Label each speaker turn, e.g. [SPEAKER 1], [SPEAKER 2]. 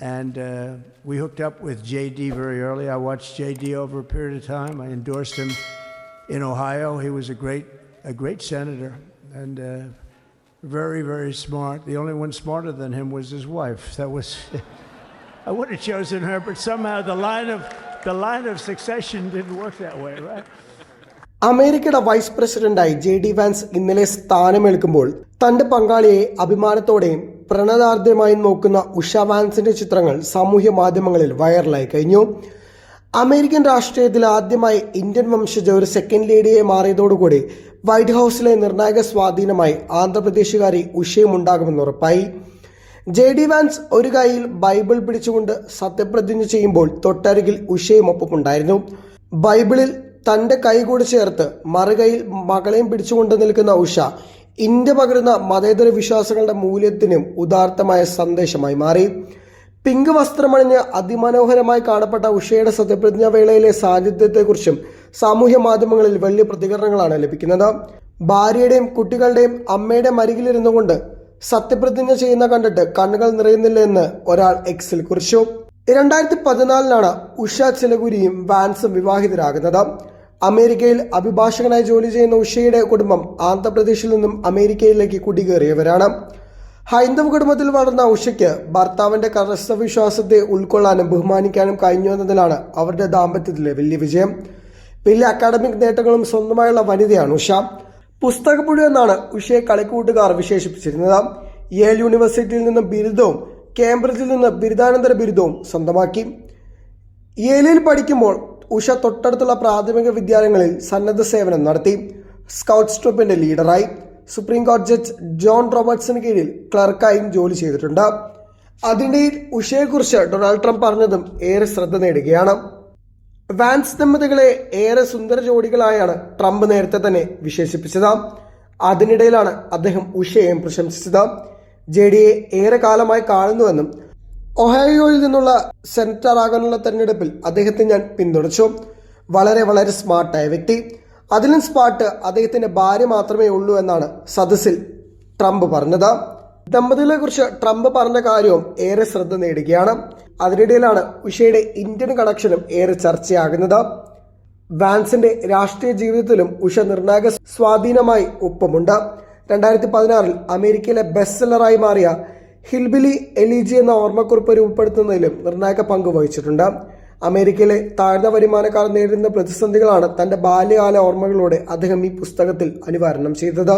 [SPEAKER 1] And we hooked up with JD very early. I watched JD over a period of time. I endorsed him in Ohio. He was a great senator and very, very smart. The only one smarter than him was his wife. That was I would have chosen her, but somehow the line of succession didn't work that way, right?
[SPEAKER 2] അമേരിക്കയുടെ vice പ്രസിഡന്റായി JD vans ഇന്നലെ സ്ഥാനമേൽക്കുമ്പോൾ തന്റെ പങ്കാളിയെ അഭിമാനത്തോടെയും പ്രണതാർദ്രമായും നോക്കുന്ന ഉഷ വാൻസിന്റെ ചിത്രങ്ങൾ സാമൂഹ്യ മാധ്യമങ്ങളിൽ വൈറലായി കഴിഞ്ഞു. അമേരിക്കൻ രാഷ്ട്രീയത്തിൽ ആദ്യമായി ഇന്ത്യൻ വംശജ ഒരു സെക്കൻഡ് ലേഡിയെ മാറിയതോടുകൂടി വൈറ്റ് ഹൗസിലെ നിർണായക സ്വാധീനമായി ആന്ധ്രാപ്രദേശുകാരി ഉഷയും ഉണ്ടാകുമെന്ന് ഉറപ്പായി. JD വാൻസ് ഒരു കൈയിൽ ബൈബിൾ പിടിച്ചുകൊണ്ട് സത്യപ്രതിജ്ഞ ചെയ്യുമ്പോൾ തൊട്ടരികിൽ ഉഷയും ഒപ്പമുണ്ടായിരുന്നു. ബൈബിളിൽ തന്റെ കൈ കൂടി ചേർത്ത് മറുകൈയിൽ മകളെയും പിടിച്ചുകൊണ്ട് നിൽക്കുന്ന ഉഷ ഇന്ത്യ പകരുന്ന മതേതര വിശ്വാസങ്ങളുടെ മൂല്യത്തിനും ഉദാത്തമായ സന്ദേശമായി മാറി. പിങ്ക് വസ്ത്രമണിഞ്ഞ് അതിമനോഹരമായി കാണപ്പെട്ട ഉഷയുടെ സത്യപ്രതിജ്ഞാ വേളയിലെ സാന്നിധ്യത്തെക്കുറിച്ചും സാമൂഹ്യ മാധ്യമങ്ങളിൽ വലിയ പ്രതികരണങ്ങളാണ് ലഭിക്കുന്നത്. ഭാര്യയുടെയും കുട്ടികളുടെയും അമ്മയുടെയും അരികിലിരുന്നു കൊണ്ട് സത്യപ്രതിജ്ഞ ചെയ്യുന്ന കണ്ടിട്ട് കണ്ണുകൾ നിറയുന്നില്ല എന്ന് ഒരാൾ എക്സിൽ കുറിച്ചു. 2014 ഉഷ ചിലകുരിയും വാൻസും വിവാഹിതരാകുന്നത്. അമേരിക്കയിൽ അഭിഭാഷകനായി ജോലി ചെയ്യുന്ന ഉഷയുടെ കുടുംബം ആന്ധ്രാപ്രദേശിൽ നിന്നും അമേരിക്കയിലേക്ക് കുടികേറിയവരാണ്. ഹൈന്ദവ കുടുംബത്തിൽ വളർന്ന ഉഷയ്ക്ക് ഭർത്താവിന്റെ ക്രൈസ്തവ വിശ്വാസത്തെ ഉൾക്കൊള്ളാനും ബഹുമാനിക്കാനും കഴിഞ്ഞു എന്നതിലാണ് അവരുടെ ദാമ്പത്യത്തിലെ വലിയ വിജയം. വലിയ അക്കാഡമിക് നേട്ടങ്ങളും സ്വന്തമായുള്ള വനിതയാണ് ഉഷ. പുസ്തകപ്പുഴ എന്നാണ് ഉഷയെ കളിക്കൂട്ടുകാർ വിശേഷിപ്പിച്ചിരുന്നത്. യേൽ യൂണിവേഴ്സിറ്റിയിൽ നിന്നും ബിരുദവും കേംബ്രിഡ്ജിൽ നിന്ന് ബിരുദാനന്തര ബിരുദവും സ്വന്തമാക്കി. യേലിൽ പഠിക്കുമ്പോൾ ഉഷ തൊട്ടടുത്തുള്ള പ്രാഥമിക വിദ്യാലയങ്ങളിൽ സന്നദ്ധ സേവനം നടത്തി. സ്കൗട്ട്സ് ട്രൂപ്പിന്റെ ലീഡറായി. സുപ്രീം കോടതി ജഡ്ജ് ജോൺ റോബർട്ട്സിന് കീഴിൽ ക്ലർക്കായും ജോലി ചെയ്തിട്ടുണ്ട്. അതിനിടയിൽ ഉഷയെക്കുറിച്ച് ഡൊണാൾഡ് ട്രംപ് പറഞ്ഞതും ഏറെ ശ്രദ്ധ നേടുകയാണ്. വാൻസ് ദമ്പതികളെ ഏറെ സുന്ദര ജോഡികളായാണ് ട്രംപ് നേരത്തെ തന്നെ വിശേഷിപ്പിച്ചത്. അതിനിടയിലാണ് അദ്ദേഹം ഉഷയെയും പ്രശംസിച്ചത്. JDയെ ഏറെ കാലമായി കാണുന്നുവെന്നും ഒഹായോയിൽ നിന്നുള്ള സെനറ്ററാകാനുള്ള തെരഞ്ഞെടുപ്പിൽ അദ്ദേഹത്തെ ഞാൻ പിന്തുണച്ചു. വളരെ വളരെ സ്മാർട്ടായ വ്യക്തി. അതിലും സ്മാർട്ട് അദ്ദേഹത്തിന്റെ ഭാര്യ മാത്രമേ ഉള്ളൂ എന്നാണ് സദസ്സിൽ ട്രംപ് പറഞ്ഞത്. ദമ്പതികളെ കുറിച്ച് ട്രംപ് പറഞ്ഞ കാര്യവും ഏറെ ശ്രദ്ധ നേടുകയാണ്. അതിനിടയിലാണ് ഉഷയുടെ ഇന്ത്യൻ കണക്ഷനും ഏറെ ചർച്ചയാകുന്നത്. വാൻസിന്റെ രാഷ്ട്രീയ ജീവിതത്തിലും ഉഷ നിർണായക സ്വാധീനമായി ഒപ്പമുണ്ട്. 2016 അമേരിക്കയിലെ ബെസ്റ്റ് സെല്ലറായി മാറിയ ഹിൽബിലി എലിജി എന്ന ഓർമ്മക്കുറിപ്പ് രൂപപ്പെടുത്തുന്നതിലും നിർണായക പങ്ക് വഹിച്ചിട്ടുണ്ട്. അമേരിക്കയിലെ താഴ്ന്ന വരുമാനക്കാർ നേരിടുന്ന പ്രതിസന്ധികളാണ് തന്റെ ബാല്യകാല ഓർമ്മകളോടെ അദ്ദേഹം ഈ പുസ്തകത്തിൽ അനാവരണം ചെയ്തത്.